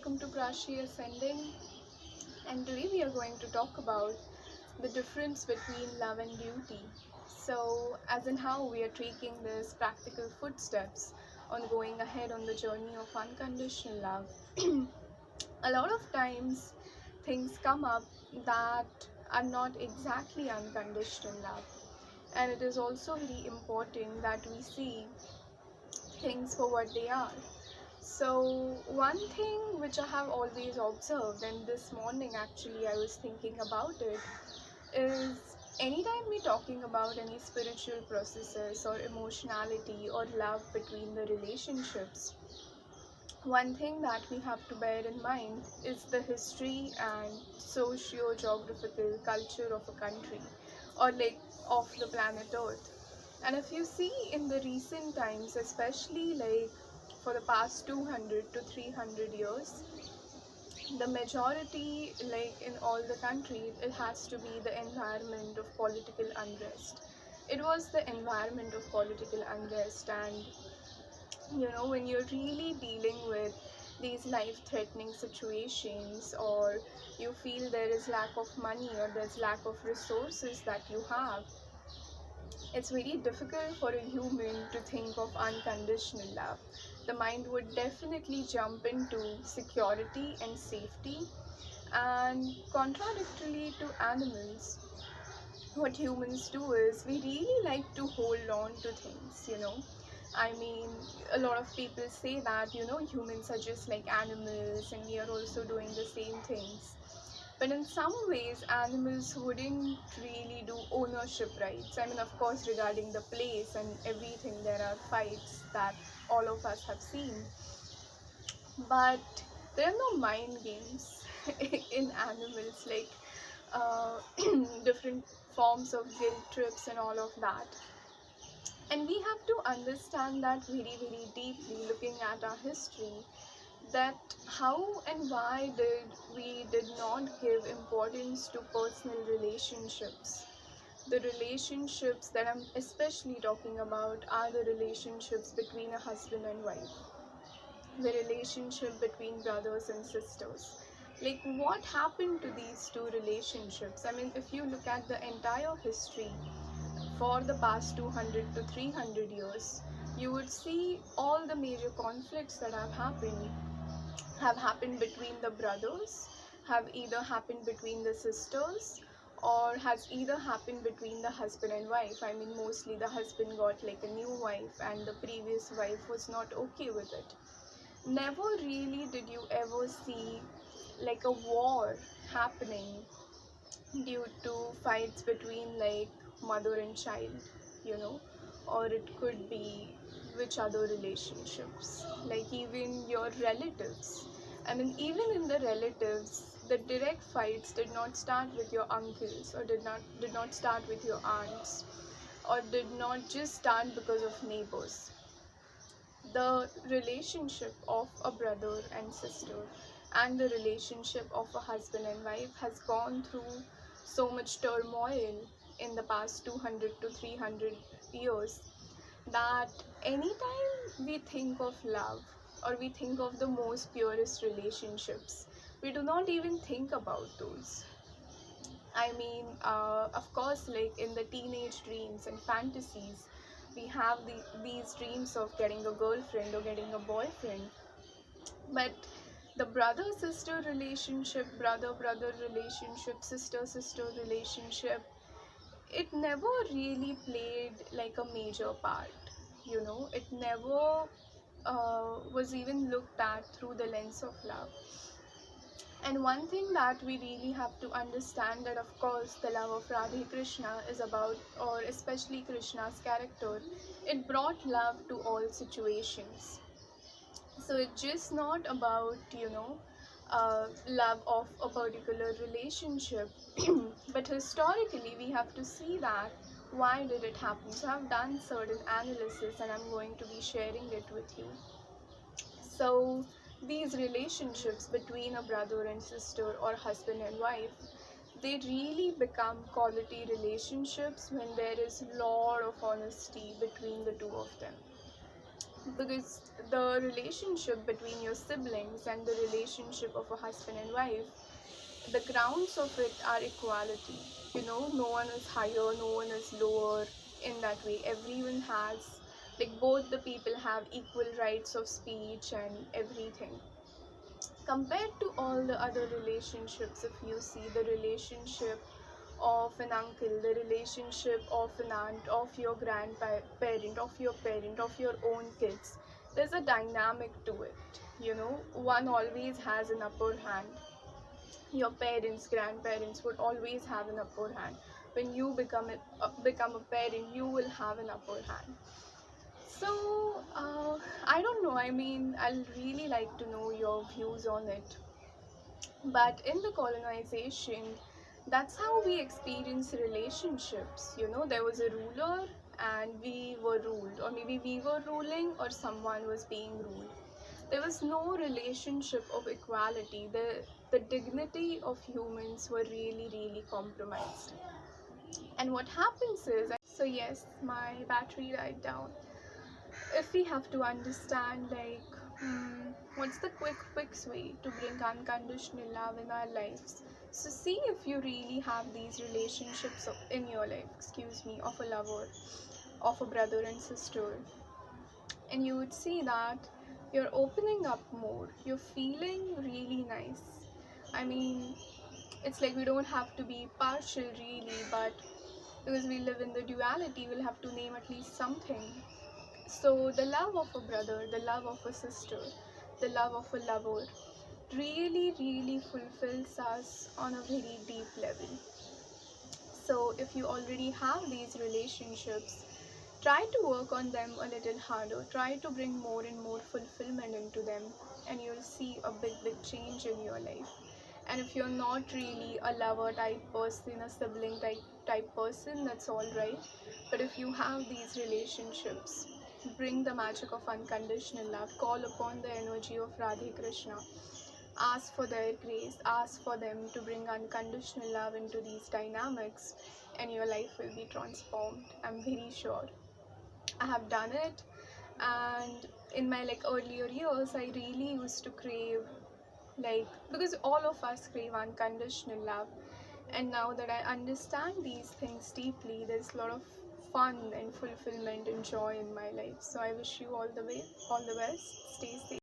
welcome to Prashi Ascending, and today we are going to talk about the difference between love and duty. So, as in how we are taking this practical footsteps on going ahead on the journey of unconditional love. A lot of times, things come up that are not exactly unconditional love, and it is also very important that we see things for what they are. So, one thing which I have always observed, and this morning actually I was thinking about it, is anytime we're talking about any spiritual processes or emotionality or love between the relationships, one thing that we have to bear in mind is the history and socio-geographical culture of a country or like of the planet Earth. And if you see in the recent times, especially like for the past 200 to 300 years, the majority, like in all the countries, it has to be the environment of political unrest. It was the environment of political unrest, and when you're really dealing with these life threatening situations, or you feel there is lack of money or there's lack of resources that you have, it's very difficult for a human to think of unconditional love. The mind would definitely jump into security and safety, and contradictorily to animals, what humans do is we really like to hold on to things. I mean, a lot of people say that humans are just like animals and we are also doing the same things, but in some ways animals wouldn't really do ownership rights. I mean, of course, regarding the place and everything, there are fights that all of us have seen, but there are no mind games in animals, like uh, different forms of guilt trips and all of that. And we have to understand that very, very deeply, looking at our history, that how and why did not give importance to personal relationships. The relationships that I'm especially talking about are the relationships between a husband and wife, the relationship between brothers and sisters. Like, what happened to these two relationships? I mean, if you look at the entire history for the past 200 to 300 years, you would see all the major conflicts that have happened between the brothers, have either happened between the sisters, or has either happened between the husband and wife. I mean, mostly the husband got like a new wife and the previous wife was not okay with it. Never really did you ever see like a war happening due to fights between like mother and child, you know, or it could be which other relationships, like even your relatives. I mean, even in the relatives, the direct fights did not start with your uncles, or did not start with your aunts, or did not just start because of neighbors. The relationship of a brother and sister and the relationship of a husband and wife has gone through so much turmoil in the past 200 to 300 years that anytime we think of love, or we think of the most purest relationships, we do not even think about those. I mean, of course, like in the teenage dreams and fantasies, we have these dreams of getting a girlfriend or getting a boyfriend. But the brother-sister relationship, brother-brother relationship, sister-sister relationship, it never really played like a major part. It never was even looked at through the lens of love. And one thing that we really have to understand, that of course the love of Radhe Krishna is about, or especially Krishna's character, it brought love to all situations. So it's just not about, love of a particular relationship, but historically we have to see that why did it happen. So I've done certain analysis and I'm going to be sharing it with you. So these relationships between a brother and sister or husband and wife, they really become quality relationships when there is a lot of honesty between the two of them. because the relationship between your siblings and the relationship of a husband and wife, the grounds of it are equality. No one is higher, no one is lower in that way. Everyone has, like, both the people have equal rights of speech and everything. Compared to all the other relationships, if you see the relationship of an uncle, the relationship of an aunt, of your grandparent, of your parent, of your own kids, there's a dynamic to it. One always has an upper hand. Your parents, grandparents would always have an upper hand. When you become a parent, you will have an upper hand. So I don't know. I mean, I'll really like to know your views on it. But in the colonization, that's how we experience relationships. There was a ruler and we were ruled, or maybe we were ruling or someone was being ruled. There was no relationship of equality. The dignity of humans were really, really compromised. And what happens is, so yes, my battery died down. If we have to understand, like, what's the quick way to bring unconditional love in our lives. So see if you really have these relationships in your life, of a lover, of a brother and sister, and you would see that you're opening up more, you're feeling really nice. I mean, it's like we don't have to be partial really, but because we live in the duality, we'll have to name at least something. So the love of a brother, the love of a sister, the love of a lover really, really fulfills us on a very deep level. So if you already have these relationships, try to work on them a little harder. Try to bring more and more fulfillment into them, and you'll see a big change in your life. And if you're not really a lover type person, a sibling type person, that's all right. But if you have these relationships, bring the magic of unconditional love. Call upon the energy of Radhe Krishna. Ask for their grace, ask for them to bring unconditional love into these dynamics, and your life will be transformed. I'm very sure. I have done it, and in my earlier years, I really used to crave, because all of us crave unconditional love, and now that I understand these things deeply, there's a lot of fun and fulfillment and joy in my life. So I wish you all the best. Stay safe.